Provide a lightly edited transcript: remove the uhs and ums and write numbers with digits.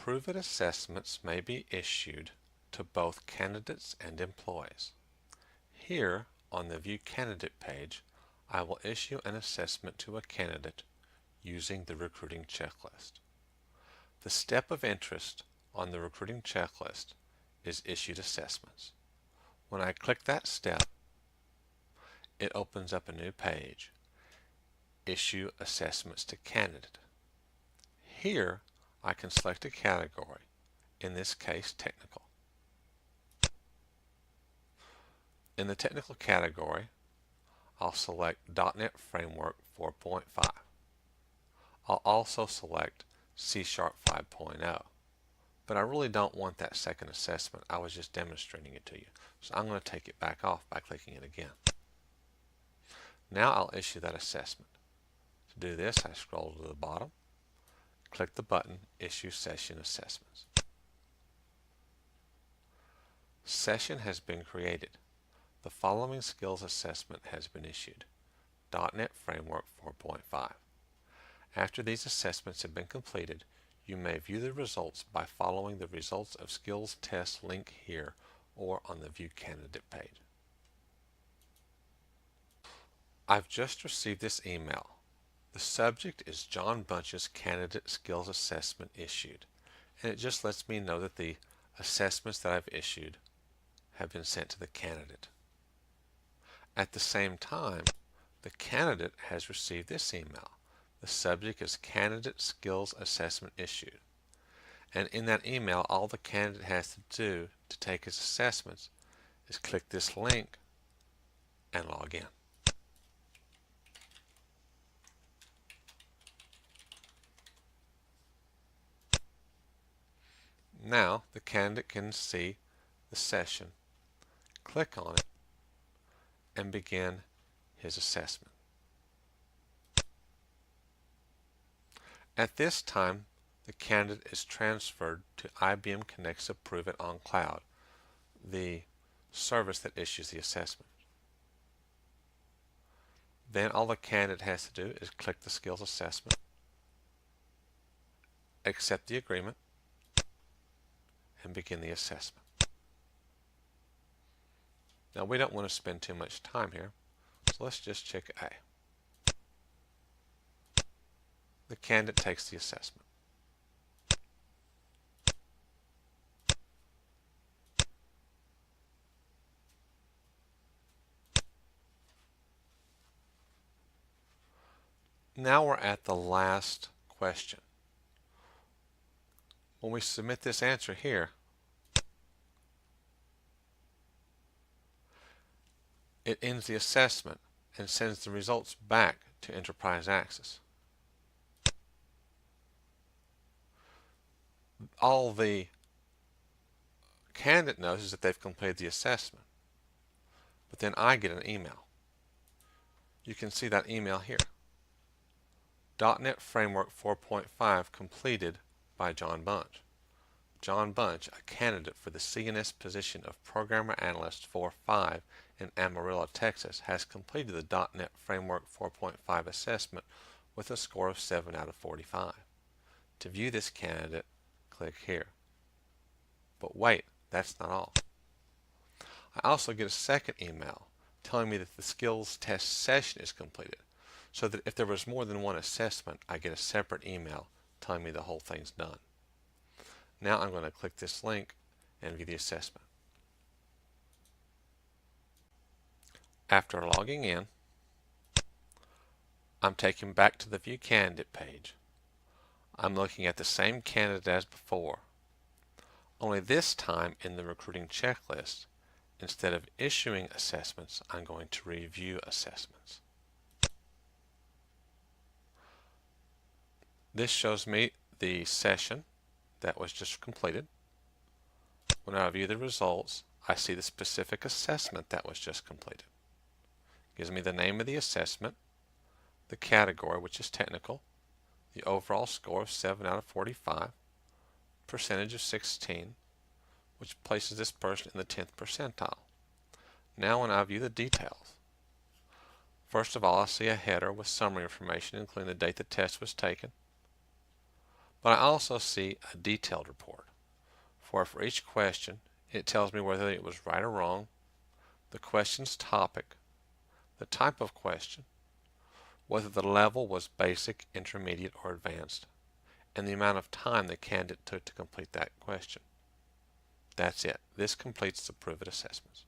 Prove It assessments may be issued to both candidates and employees. Here on the View Candidate page, I will issue an assessment to a candidate using the recruiting checklist. The step of interest on the recruiting checklist is Issued Assessments. When I click that step, it opens up a new page, Issue Assessments to Candidate. Here, I can select a category, in this case, Technical. In the Technical category, I'll select .NET Framework 4.5. I'll also select C# 5.0. But I really don't want that second assessment. I was just demonstrating it to you. So I'm going to take it back off by clicking it again. Now I'll issue that assessment. To do this, I scroll to the bottom, click the button Issue Session Assessments. Session has been created. The following skills assessment has been issued. .NET Framework 4.5. After these assessments have been completed, you may view the results by following the Results of Skills Test link here or on the View Candidate page. I've just received this email. The subject is John Bunch's Candidate Skills Assessment issued, and it just lets me know that the assessments that I've issued have been sent to the candidate. At the same time, the candidate has received this email. The subject is Candidate Skills Assessment issued. And in that email, all the candidate has to do to take his assessments is click this link and log in. Now the candidate can see the session, click on it, and begin his assessment. At this time, the candidate is transferred to IBM Connect's Prove It on Cloud, the service that issues the assessment. Then all the candidate has to do is click the skills assessment, accept the agreement, and begin the assessment. Now we don't want to spend too much time here, so let's just check A. The candidate takes the assessment. Now we're at the last question. When we submit this answer here, it ends the assessment and sends the results back to EnterpriseAxis. All the candidate knows is that they've completed the assessment, but then I get an email. You can see that email here. .NET Framework 4.5 completed by John Bunch. John Bunch, a candidate for the CNS position of Programmer Analyst 4.5 in Amarillo, Texas, has completed the .NET Framework 4.5 assessment with a score of 7 out of 45. To view this candidate, click here. But wait, that's not all. I also get a second email telling me that the skills test session is completed, so that if there was more than one assessment, I get a separate email telling me the whole thing's done. Now I'm going to click this link and view the assessment. After logging in, I'm taken back to the View Candidate page. I'm looking at the same candidate as before, only this time in the recruiting checklist. Instead of issuing assessments, I'm going to review assessments. This shows me the session that was just completed. When I view the results, I see the specific assessment that was just completed. It gives me the name of the assessment, the category, which is technical, the overall score of 7 out of 45, percentage of 16, which places this person in the 10th percentile. Now when I view the details, first of all, I see a header with summary information, including the date the test was taken. But I also see a detailed report. For each question, it tells me whether it was right or wrong, the question's topic, the type of question, whether the level was basic, intermediate, or advanced, and the amount of time the candidate took to complete that question. That's it. This completes the Prove It assessments.